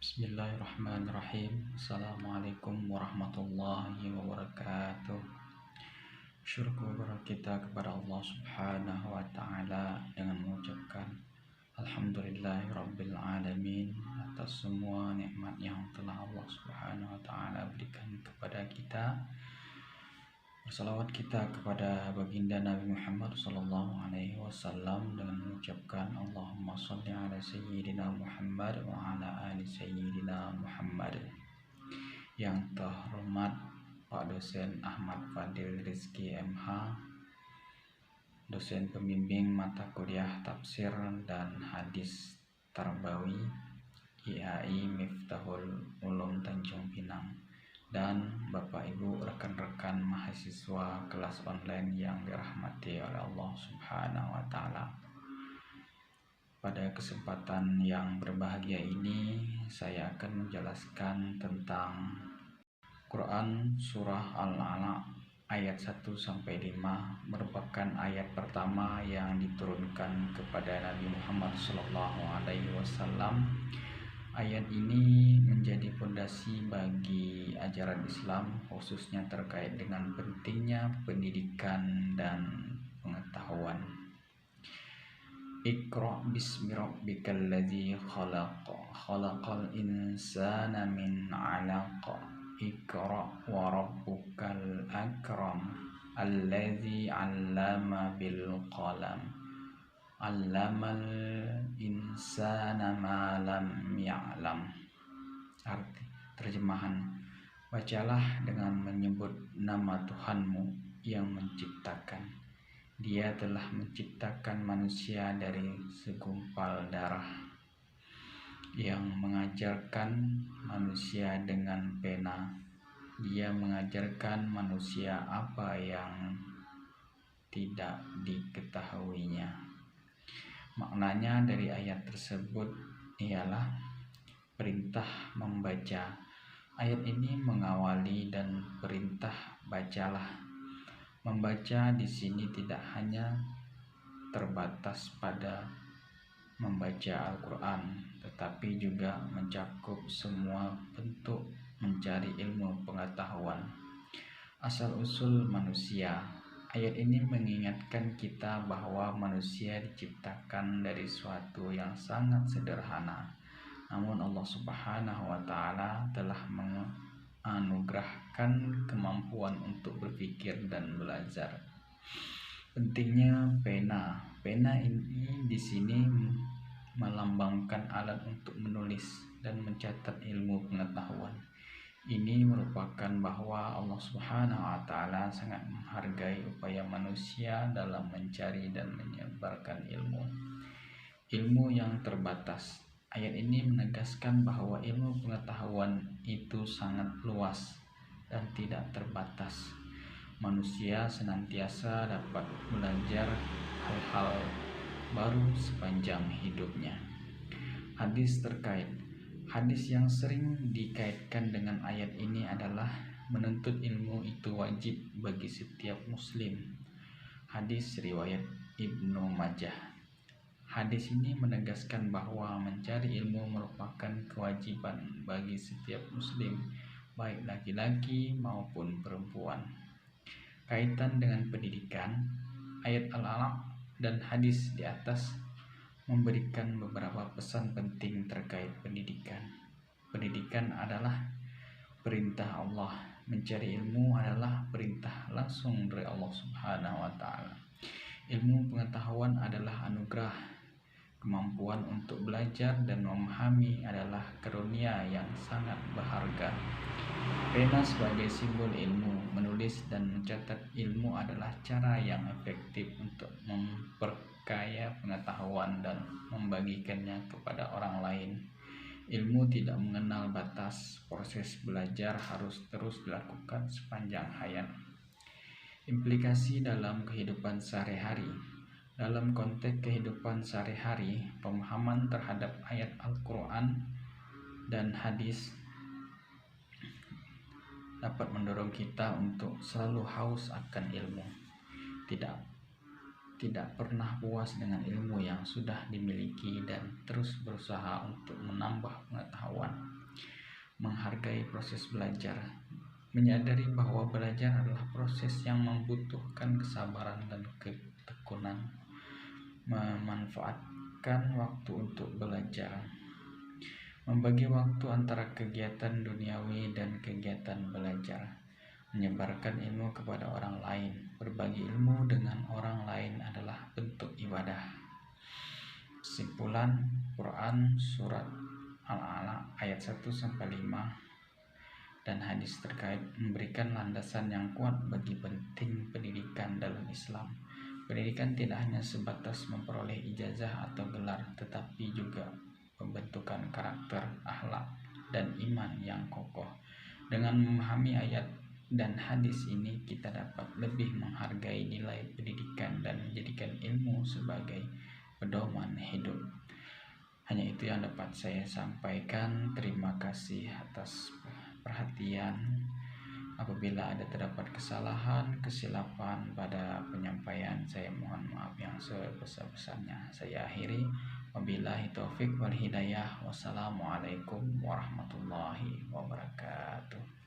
Bismillahirrahmanirrahim. Assalamualaikum warahmatullahi wabarakatuh. Syukur kita kepada Allah Subhanahu wa Ta'ala dengan mengucapkan Alhamdulillahirabbil alamin atas semua nikmat yang telah Allah Subhanahu wa Ta'ala berikan kepada kita. Bersalawat kita kepada baginda Nabi Muhammad sallallahu alaihi wasallam dengan mengucapkan Allahumma shalli ala sayyidina Muhammad wa ala ali sayyidina Muhammad. Yang terhormat Pak Dosen Ahmad Fadil Rizki MH, dosen pembimbing mata kuliah tafsir dan hadis Tarbawi IAI Miftahul Ulum Tanjung Pinang, dan Bapak Ibu rekan-rekan mahasiswa kelas online yang dirahmati oleh Allah Subhanahu wa Ta'ala. Pada kesempatan yang berbahagia ini saya akan menjelaskan tentang Quran surah Al-Alaq ayat 1-5 merupakan ayat pertama yang diturunkan kepada Nabi Muhammad SAW. Ayat ini menjadi fondasi bagi ajaran Islam, khususnya terkait dengan pentingnya pendidikan dan pengetahuan. Iqra bismi rabbikal ladzi khalaq, khalaqal insana min 'alaq. Iqra wa rabbukal akram, alladzi 'allama bil qalam. Allamal insana ma lam ya'lam. Arti terjemahan: bacalah dengan menyebut nama Tuhanmu yang menciptakan. Dia telah menciptakan manusia dari segumpal darah, yang mengajarkan manusia dengan pena. Dia mengajarkan manusia apa yang tidak diketahuinya. Maknanya dari ayat tersebut ialah perintah membaca. Ayat ini mengawali dan perintah bacalah. Membaca di sini tidak hanya terbatas pada membaca Al-Quran, tetapi juga mencakup semua bentuk mencari ilmu pengetahuan. Asal-usul manusia. Ayat ini mengingatkan kita bahwa manusia diciptakan dari suatu yang sangat sederhana. Namun Allah Subhanahu wa Ta'ala telah menganugerahkan kemampuan untuk berpikir dan belajar. Pentingnya pena. Pena ini di sini melambangkan alat untuk menulis dan mencatat ilmu pengetahuan. Ini merupakan bahwa Allah Subhanahu wa Ta'ala sangat menghargai upaya manusia dalam mencari dan menyebarkan ilmu. Ilmu yang terbatas. Ayat ini menegaskan bahwa ilmu pengetahuan itu sangat luas dan tidak terbatas. Manusia senantiasa dapat belajar hal-hal baru sepanjang hidupnya. Hadis terkait. Hadis yang sering dikaitkan dengan ayat ini adalah menuntut ilmu itu wajib bagi setiap muslim. Hadis riwayat Ibnu Majah. Hadis ini menegaskan bahwa mencari ilmu merupakan kewajiban bagi setiap muslim, baik laki-laki maupun perempuan. Kaitan dengan pendidikan, ayat Al-Alaq dan hadis di atas memberikan beberapa pesan penting terkait pendidikan. Pendidikan adalah perintah Allah. Mencari ilmu adalah perintah langsung dari Allah Subhanahu wa Ta'ala. Ilmu pengetahuan adalah anugerah. Kemampuan untuk belajar dan memahami adalah karunia yang sangat berharga. Pena sebagai simbol ilmu. Menulis dan mencatat ilmu adalah cara yang efektif untuk memperkaya pengetahuan dan membagikannya kepada orang lain. Ilmu tidak mengenal batas. Proses belajar harus terus dilakukan sepanjang hayat. Implikasi dalam kehidupan sehari-hari. Dalam konteks kehidupan sehari-hari, pemahaman terhadap ayat Al-Quran dan hadis dapat mendorong kita untuk selalu haus akan ilmu. tidak pernah puas dengan ilmu yang sudah dimiliki dan terus berusaha untuk menambah pengetahuan, menghargai proses belajar, menyadari bahwa belajar adalah proses yang membutuhkan kesabaran dan ketekunan, memanfaatkan waktu untuk belajar, membagi waktu antara kegiatan duniawi dan kegiatan belajar, menyebarkan ilmu kepada orang lain. Berbagi ilmu dengan orang lain adalah bentuk ibadah. Kesimpulan, Quran Surat Al-Alaq ayat 1-5 dan hadis terkait memberikan landasan yang kuat bagi penting pendidikan dalam Islam. Pendidikan tidak hanya sebatas memperoleh ijazah atau gelar, tetapi juga pembentukan karakter, akhlak, dan iman yang kokoh. Dengan memahami ayat dan hadis ini, kita dapat lebih menghargai nilai pendidikan dan menjadikan ilmu sebagai pedoman hidup. Hanya itu yang dapat saya sampaikan. Terima kasih atas perhatian. Apabila ada terdapat kesalahan, kesilapan pada penyampaian, saya mohon maaf yang sebesar-besarnya. Saya akhiri. Wabillahi taufik wal hidayah. Wassalamualaikum warahmatullahi wabarakatuh.